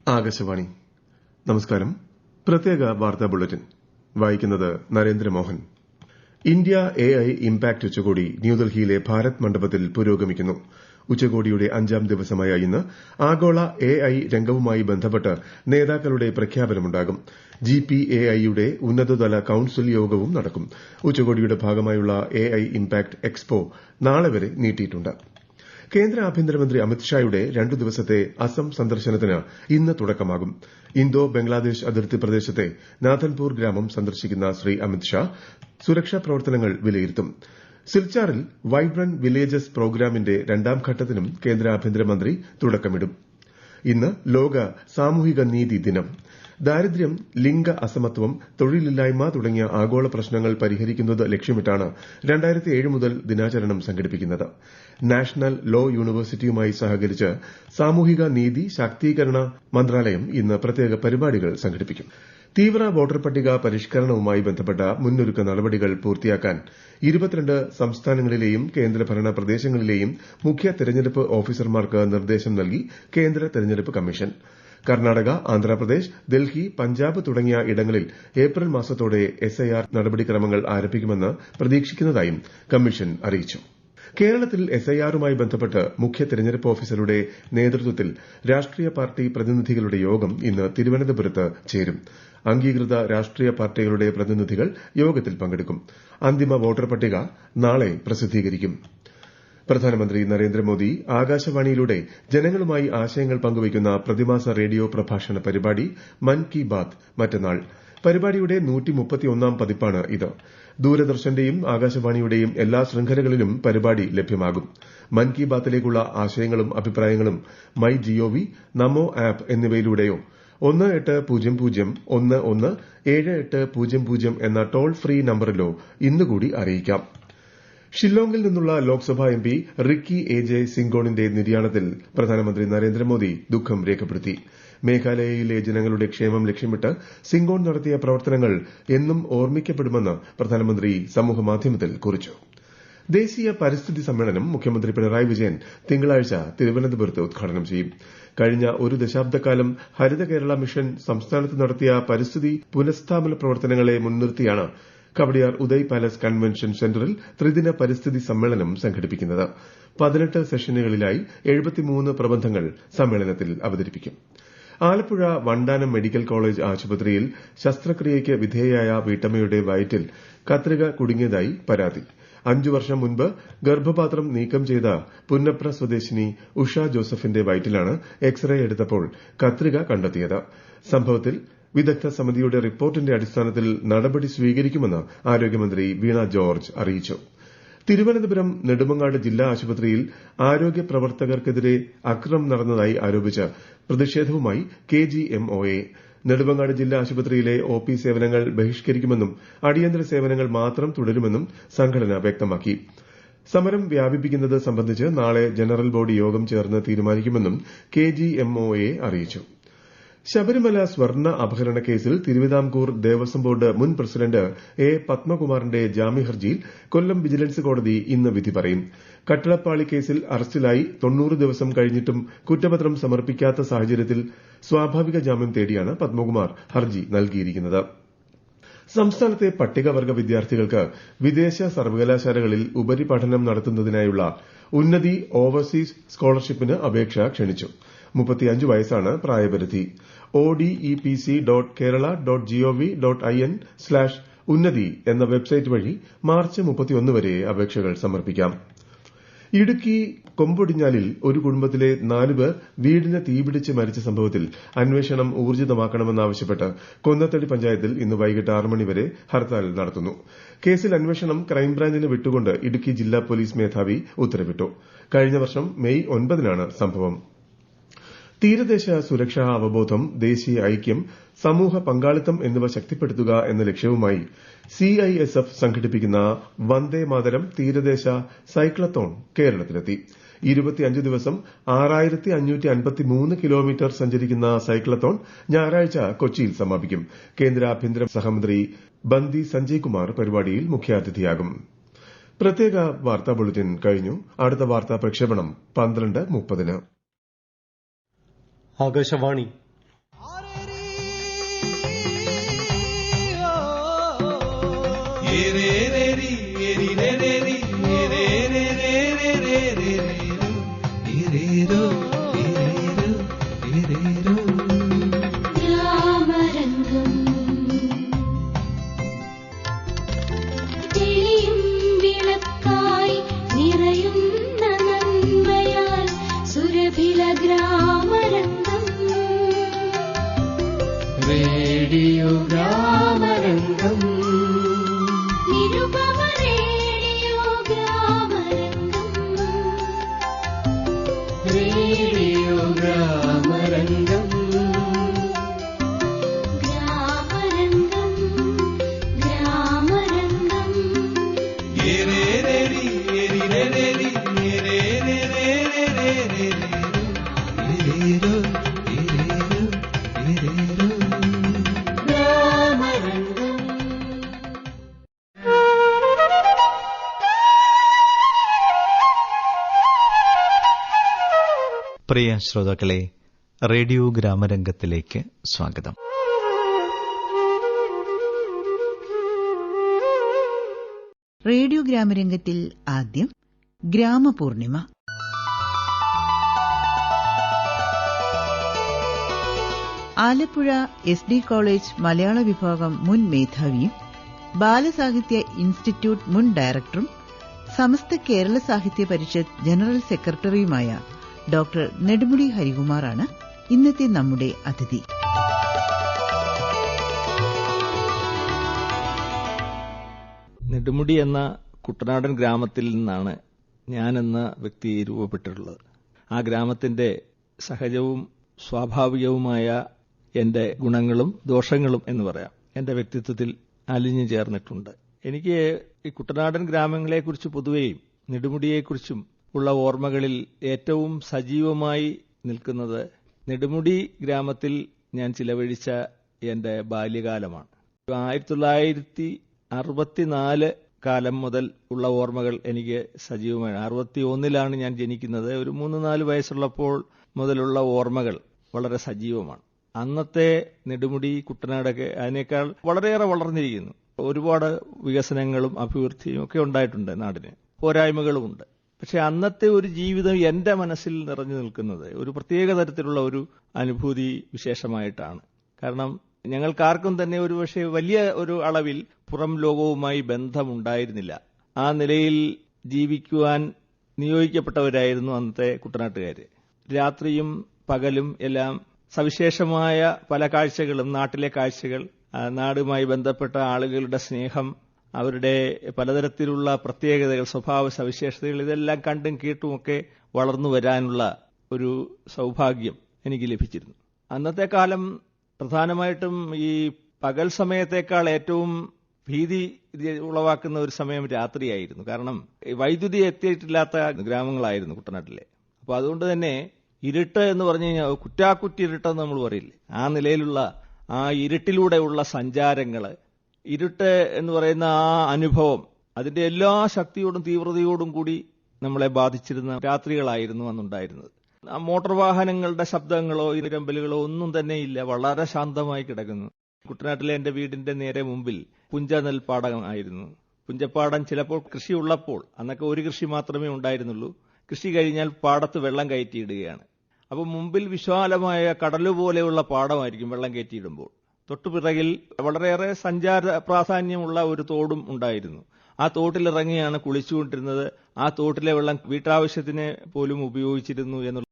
ആകാശവാണി നമസ്കാരം. പ്രത്യേക വാർത്താ ബുള്ളറ്റിൻ വായിക്കുന്നത് നരേന്ദ്രമോഹൻ. ഇന്ത്യ AI ഇംപാക്ട് ഉച്ചകോടി ന്യൂഡൽഹിയിലെ ഭാരത് മണ്ഡപത്തിൽ പുരോഗമിക്കുന്നു. ഉച്ചകോടിയുടെ 5ാം ദിവസമായ ഇന്ന് ആഗോള AI രംഗവുമായി ബന്ധപ്പെട്ട് നേതാക്കളുടെ പ്രഖ്യാപനമുണ്ടാകും. GPAIയുടെ ഉന്നതതല കൌൺസിൽ യോഗവും നടക്കും. ഉച്ചകോടിയുടെ ഭാഗമായുള്ള AI ഇംപാക്ട് എക്സ്പോ നാളെ വരെ നീട്ടിയിട്ടുണ്ട്. കേന്ദ്ര ആഭ്യന്തരമന്ത്രി അമിത്ഷായുടെ 2 ദിവസത്തെ അസം സന്ദർശനത്തിന് ഇന്ന് തുടക്കമാകും. ഇന്തോ ബംഗ്ലാദേശ് അതിർത്തി പ്രദേശത്തെ നാഥൻപൂർ ഗ്രാമം സന്ദർശിക്കുന്ന ശ്രീ അമിത്ഷാ സുരക്ഷാ പ്രവർത്തനങ്ങൾ വിലയിരുത്തും. സിൽച്ചാറിൽ വൈബ്രന്റ് വില്ലേജസ് പ്രോഗ്രാമിന്റെ 2ാം ഘട്ടത്തിനും കേന്ദ്ര ആഭ്യന്തരമന്ത്രി തുടക്കമിടും. ഇന്ന് ലോക സാമൂഹിക നീതി ദിനം. ദാരിദ്ര്യം, ലിംഗ അസമത്വം, തൊഴിലില്ലായ്മ തുടങ്ങിയ ആഗോള പ്രശ്നങ്ങൾ പരിഹരിക്കുന്നത് ലക്ഷ്യമിട്ടാണ് 2007 മുതൽ ദിനാചരണം സംഘടിപ്പിക്കുന്നത്. നാഷണൽ ലോ യൂണിവേഴ്സിറ്റിയുമായി സഹകരിച്ച് സാമൂഹിക നീതി ശാക്തീകരണ മന്ത്രാലയം ഇന്ന് പ്രത്യേക പരിപാടികൾ സംഘടിപ്പിക്കും. തീവ്ര വോട്ടർ പട്ടിക പരിഷ്കരണവുമായി ബന്ധപ്പെട്ട മുന്നൊരുക്ക നടപടികൾ പൂർത്തിയാക്കാൻ 22 സംസ്ഥാനങ്ങളിലെയും കേന്ദ്രഭരണ പ്രദേശങ്ങളിലെയും മുഖ്യ തെരഞ്ഞെടുപ്പ് ഓഫീസർമാർക്ക് നിർദ്ദേശം നൽകി കേന്ദ്ര തെരഞ്ഞെടുപ്പ് കമ്മീഷൻ. കർണാടക, ആന്ധ്രാപ്രദേശ്, ഡൽഹി, പഞ്ചാബ് തുടങ്ങിയ ഇടങ്ങളിൽ ഏപ്രിൽ മാസത്തോടെ SIR നടപടിക്രമങ്ങൾ ആരംഭിക്കുമെന്ന് പ്രതീക്ഷിക്കുന്നതായും കമ്മീഷൻ അറിയിച്ചു. കേരളത്തിൽ SIRുമായി ബന്ധപ്പെട്ട് മുഖ്യ തെരഞ്ഞെടുപ്പ് ഓഫീസറുടെ നേതൃത്വത്തിൽ രാഷ്ട്രീയ പാർട്ടി പ്രതിനിധികളുടെ യോഗം ഇന്ന് തിരുവനന്തപുരത്ത് ചേരും. അംഗീകൃത രാഷ്ട്രീയ പാർട്ടികളുടെ പ്രതിനിധികൾ യോഗത്തിൽ പങ്കെടുക്കും. അന്തിമ വോട്ടർ പട്ടിക നാളെ പ്രസിദ്ധീകരിക്കും. പ്രധാനമന്ത്രി നരേന്ദ്രമോദി ആകാശവാണിയിലൂടെ ജനങ്ങളുമായി ആശയങ്ങൾ പങ്കുവയ്ക്കുന്ന പ്രതിമാസ റേഡിയോ പ്രഭാഷണ പരിപാടി മൻ കി ബാത് മറ്റന്നാൾ. പരിപാടിയുടെ 131ാം പതിപ്പാണ് ഇത്. ദൂരദർശന്റെയും ആകാശവാണിയുടെയും എല്ലാ ശൃംഖലകളിലും പരിപാടി ലഭ്യമാകും. മൻ കി ബാത്തിലേക്കുള്ള ആശയങ്ങളും അഭിപ്രായങ്ങളും മൈ ജിഒവി, നമോ ആപ്പ് എന്നിവയിലൂടെയോ 1800117800 എന്ന ടോൾ ഫ്രീ നമ്പറിലോ ഇന്നുകൂടി അറിയിക്കാം. ഷില്ലോങ്ങിൽ നിന്നുള്ള ലോക്സഭാ MP റിക്കി AJ സിംഗോണിന്റെ നിര്യാണത്തിൽ പ്രധാനമന്ത്രി നരേന്ദ്രമോദി ദുഃഖം രേഖപ്പെടുത്തി. മേഘാലയയിലെ ജനങ്ങളുടെ ക്ഷേമം ലക്ഷ്യമിട്ട് സിംഗോൺ നടത്തിയ പ്രവർത്തനങ്ങൾ എന്നും ഓർമ്മിക്കപ്പെടുമെന്ന് പ്രധാനമന്ത്രി സമൂഹമാധ്യമത്തിൽ കുറിച്ചു. ദേശീയ പരിസ്ഥിതി സമ്മേളനം മുഖ്യമന്ത്രി പിണറായി വിജയൻ തിങ്കളാഴ്ച തിരുവനന്തപുരത്ത് ഉദ്ഘാടനം ചെയ്യും. കഴിഞ്ഞ ഒരു ദശാബ്ദക്കാലം ഹരിത കേരള മിഷൻ സംസ്ഥാനത്ത് നടത്തിയ പരിസ്ഥിതി പുനഃസ്ഥാപന പ്രവർത്തനങ്ങളെ മുൻനിർത്തിയാണ് കവടിയാർ ഉദയ് പാലസ് കൺവെൻഷൻ സെന്ററിൽ ത്രിദിന പരിസ്ഥിതി സമ്മേളനം സംഘടിപ്പിക്കുന്നത്. 18 സെഷനുകളിലായി 73 പ്രബന്ധങ്ങൾ സമ്മേളനത്തിൽ അവതരിപ്പിക്കും. ആലപ്പുഴ വണ്ടാനം മെഡിക്കൽ കോളേജ് ആശുപത്രിയിൽ ശസ്ത്രക്രിയയ്ക്ക് വിധേയയായ വീട്ടമ്മയുടെ വയറ്റിൽ കത്രിക കുടുങ്ങിയതായി പരാതി. 5 വർഷം മുൻപ് ഗർഭപാത്രം നീക്കം ചെയ്ത പുന്നപ്ര സ്വദേശിനി ഉഷ ജോസഫിന്റെ വയറ്റിലാണ് എക്സ്റേ എടുത്തപ്പോൾ കത്രിക കണ്ടെത്തിയത്. സംഭവത്തിൽ വിദഗ്ധ സമിതിയുടെ റിപ്പോർട്ടിന്റെ അടിസ്ഥാനത്തിൽ നടപടി സ്വീകരിക്കുമെന്ന് ആരോഗ്യമന്ത്രി വീണ ജോർജ് അറിയിച്ചു. തിരുവനന്തപുരം നെടുമങ്ങാട് ജില്ലാ ആശുപത്രിയിൽ ആരോഗ്യ പ്രവർത്തകർക്കെതിരെ അക്രമം നടന്നതായി ആരോപിച്ച് പ്രതിഷേധവുമായി KGMOA. നെടുമങ്ങാട് ജില്ലാ ആശുപത്രിയിലെ OP സേവനങ്ങൾ ബഹിഷ്കരിക്കുമെന്നും അടിയന്തര സേവനങ്ങൾ മാത്രം തുടരുമെന്നും സംഘടന വ്യക്തമാക്കി. സമരം വ്യാപിപ്പിക്കുന്നത് സംബന്ധിച്ച് നാളെ ജനറൽ ബോഡി യോഗം ചേർന്ന് തീരുമാനിക്കുമെന്നും KGMOA അറിയിച്ചു. ശബരിമല സ്വർണ്ണ അപഹരണ കേസിൽ തിരുവിതാംകൂർ ദേവസ്വം ബോർഡ് മുൻ പ്രസിഡന്റ് A. പത്മകുമാറിന്റെ ജാമ്യഹർജിയിൽ കൊല്ലം വിജിലൻസ് കോടതി ഇന്ന് വിധി പറയും. കട്ടളപ്പാളി കേസിൽ അറസ്റ്റിലായി 90 ദിവസം കഴിഞ്ഞിട്ടും കുറ്റപത്രം സമർപ്പിക്കാത്ത സാഹചര്യത്തിൽ സ്വാഭാവിക ജാമ്യം തേടിയാണ് പത്മകുമാർ ഹർജി നൽകിയിരിക്കുന്നത്. സംസ്ഥാനത്തെ പട്ടികവർഗ വിദ്യാർത്ഥികൾക്ക് വിദേശ സർവകലാശാലകളിൽ ഉപരിപഠനം നടത്തുന്നതിനായുള്ള ഉന്നതി ഓവർസീസ് സ്കോളർഷിപ്പിന് അപേക്ഷ ക്ഷണിച്ചു. 35 വയസ്സാണ് പ്രായപരിധി. odepc.kerala.gov.in/unnati എന്ന വെബ്സൈറ്റ് വഴി മാർച്ച് 31 വരെ അപേക്ഷകൾ സമർപ്പിക്കാം. ഇടുക്കി കൊമ്പൊടിഞ്ഞാലിൽ ഒരു കുടുംബത്തിലെ 4 പേർ വീടിന് തീപിടിച്ച് മരിച്ച സംഭവത്തിൽ അന്വേഷണം ഊർജിതമാക്കണമെന്നാവശ്യപ്പെട്ട് കൊന്നത്തടി പഞ്ചായത്തിൽ ഇന്ന് വൈകിട്ട് 6 മണി വരെ ഹർത്താൽ നടത്തുന്നു. കേസിൽ അന്വേഷണം ക്രൈംബ്രാഞ്ചിന് വിട്ടുകൊണ്ട് ഇടുക്കി ജില്ലാ പോലീസ് മേധാവി ഉത്തരവിട്ടു. കഴിഞ്ഞ വർഷം മെയ് 9-നാണ് സംഭവം. തീരദേശ സുരക്ഷാ അവബോധം, ദേശീയ ഐക്യം, സമൂഹ പങ്കാളിത്തം എന്നിവ ശക്തിപ്പെടുത്തുക എന്ന ലക്ഷ്യവുമായി CISF സംഘടിപ്പിക്കുന്ന വന്ദേ മാതരം തീരദേശ സൈക്ലത്തോൺ കേരളത്തിലെത്തി. 25 ദിവസം 6553 കിലോമീറ്റർ സഞ്ചരിക്കുന്ന സൈക്ലത്തോൺ ഞായറാഴ്ച കൊച്ചിയിൽ സമാപിക്കും. കേന്ദ്ര ആഭ്യന്തര സഹമന്ത്രി ബന്ദി സഞ്ജയ് കുമാർ പരിപാടിയിൽ മുഖ്യാതിഥിയാകും. പ്രത്യേക വാർത്താ ബുള്ളറ്റിൻ കഴിഞ്ഞു. അടുത്ത വാർത്താ പ്രക്ഷേപണം 12:30. ആകാശവാണി റേഡിയോ ഗ്രാമരംഗം. നിരുപമ റേഡിയോ ഗ്രാമരംഗം. റേഡിയോ ഗ്രാമരംഗം. ഗ്രാമരംഗം ഗ്രാമരംഗം. പ്രിയ ശ്രോതാക്കളെ, റേഡിയോ ഗ്രാമരംഗത്തിലേക്ക് സ്വാഗതം. റേഡിയോ ഗ്രാമരംഗത്തിൽ ആദ്യം ഗ്രാമപൂർണിമ. ആലപ്പുഴ SD കോളേജ് മലയാള വിഭാഗം മുൻ മേധാവിയും ബാലസാഹിത്യ ഇൻസ്റ്റിറ്റ്യൂട്ട് മുൻ ഡയറക്ടറും സമസ്ത കേരള സാഹിത്യ പരിഷത്ത് ജനറൽ സെക്രട്ടറിയുമായ ഡോക്ടർ നെടുമുടി ഹരികുമാറാണ് ഇന്നത്തെ നമ്മുടെ അതിഥി. നെടുമുടി എന്ന കുട്ടനാടൻ ഗ്രാമത്തിൽ നിന്നാണ് ഞാനെന്ന വ്യക്തി രൂപപ്പെട്ടിട്ടുള്ളത്. ആ ഗ്രാമത്തിന്റെ സഹജവും സ്വാഭാവികവുമായ എന്റെ ഗുണങ്ങളും ദോഷങ്ങളും എന്ന് പറയാം എന്റെ വ്യക്തിത്വത്തിൽ അലിഞ്ഞു ചേർന്നിട്ടുണ്ട്. എനിക്ക് ഈ കുട്ടനാടൻ ഗ്രാമങ്ങളെക്കുറിച്ച് പൊതുവെയും നെടുമുടിയെക്കുറിച്ചും ഉള്ള ഓർമ്മകളിൽ ഏറ്റവും സജീവമായി നിൽക്കുന്നത് നെടുമുടി ഗ്രാമത്തിൽ ഞാൻ ചിലവഴിച്ച എന്റെ ബാല്യകാലമാണ്. 1964 കാലം മുതൽ ഉള്ള ഓർമ്മകൾ എനിക്ക് സജീവമാണ്. 61 ഞാൻ ജനിക്കുന്നത്. ഒരു 3-4 വയസ്സുള്ളപ്പോൾ മുതലുള്ള ഓർമ്മകൾ വളരെ സജീവമാണ്. അന്നത്തെ നെടുമുടി കുട്ടനാടൊക്കെ അതിനേക്കാൾ വളരെയേറെ വളർന്നിരിക്കുന്നു. ഒരുപാട് വികസനങ്ങളും അഭിവൃദ്ധിയും ഒക്കെ ഉണ്ടായിട്ടുണ്ട്. നാടിന് പോരായ്മകളുമുണ്ട്. പക്ഷെ അന്നത്തെ ഒരു ജീവിതം എന്റെ മനസ്സിൽ നിറഞ്ഞു നിൽക്കുന്നത് ഒരു പ്രത്യേക തരത്തിലുള്ള ഒരു അനുഭൂതി വിശേഷമായിട്ടാണ്. കാരണം ഞങ്ങൾക്കാർക്കും തന്നെ ഒരു പക്ഷേ വലിയ ഒരു അളവിൽ പുറം ലോകവുമായി ബന്ധമുണ്ടായിരുന്നില്ല. ആ നിലയിൽ ജീവിക്കുവാൻ നിയോഗിക്കപ്പെട്ടവരായിരുന്നു അന്നത്തെ കുട്ടനാട്ടുകാര്. രാത്രിയും പകലും എല്ലാം സവിശേഷമായ പല കാഴ്ചകളും, നാട്ടിലെ കാഴ്ചകൾ, നാടുമായി ബന്ധപ്പെട്ട ആളുകളുടെ സ്നേഹം, അവരുടെ പലതരത്തിലുള്ള പ്രത്യേകതകൾ, സ്വഭാവ സവിശേഷതകൾ, ഇതെല്ലാം കണ്ടും കേട്ടുമൊക്കെ വളർന്നു വരാനുള്ള ഒരു സൗഭാഗ്യം എനിക്ക് ലഭിച്ചിരുന്നു. അന്നത്തെ കാലം പ്രധാനമായിട്ടും ഈ പകൽ സമയത്തേക്കാൾ ഏറ്റവും ഭീതി ഉളവാക്കുന്ന ഒരു സമയം രാത്രിയായിരുന്നു. കാരണം വൈദ്യുതി എത്തിയിട്ടില്ലാത്ത ഗ്രാമങ്ങളായിരുന്നു കുട്ടനാട്ടിലെ. അപ്പോൾ അതുകൊണ്ട് തന്നെ ഇരുട്ട് എന്ന് പറഞ്ഞു കഴിഞ്ഞാൽ കുറ്റാക്കുറ്റിരുട്ടെന്ന് നമ്മൾ പറയില്ലേ, ആ നിലയിലുള്ള ആ ഇരുട്ടിലൂടെയുള്ള സഞ്ചാരങ്ങൾ, ഇരുട്ട് എന്ന് പറയുന്ന ആ അനുഭവം അതിന്റെ എല്ലാ ശക്തിയോടും തീവ്രതയോടും കൂടി നമ്മളെ ബാധിച്ചിരുന്ന രാത്രികളായിരുന്നു അന്നുണ്ടായിരുന്നത്. ആ മോട്ടോർ വാഹനങ്ങളുടെ ശബ്ദങ്ങളോ ഇരമ്പലുകളോ ഒന്നും തന്നെ ഇല്ല. വളരെ ശാന്തമായി കിടക്കുന്നു. കുട്ടനാട്ടിലെ എന്റെ വീടിന്റെ നേരെ മുമ്പിൽ പുഞ്ച നെൽപ്പാടം ആയിരുന്നു. പുഞ്ചപ്പാടം ചിലപ്പോൾ കൃഷി ഉള്ളപ്പോൾ, അന്നൊക്കെ ഒരു കൃഷി മാത്രമേ ഉണ്ടായിരുന്നുള്ളൂ, കൃഷി കഴിഞ്ഞാൽ പാടത്ത് വെള്ളം കയറ്റിയിടുകയാണ്. അപ്പോൾ മുമ്പിൽ വിശാലമായ കടലുപോലെയുള്ള പാടമായിരിക്കും വെള്ളം കയറ്റിയിടുമ്പോൾ. തൊട്ടുപിറകിൽ വളരെയേറെ സഞ്ചാര പ്രാധാന്യമുള്ള ഒരു തോടും ഉണ്ടായിരുന്നു. ആ തോട്ടിലിറങ്ങിയാണ് കുളിച്ചുകൊണ്ടിരുന്നത്. ആ തോട്ടിലെ വെള്ളം വീട്ടാവശ്യത്തിന് പോലും ഉപയോഗിച്ചിരുന്നു എന്നുള്ള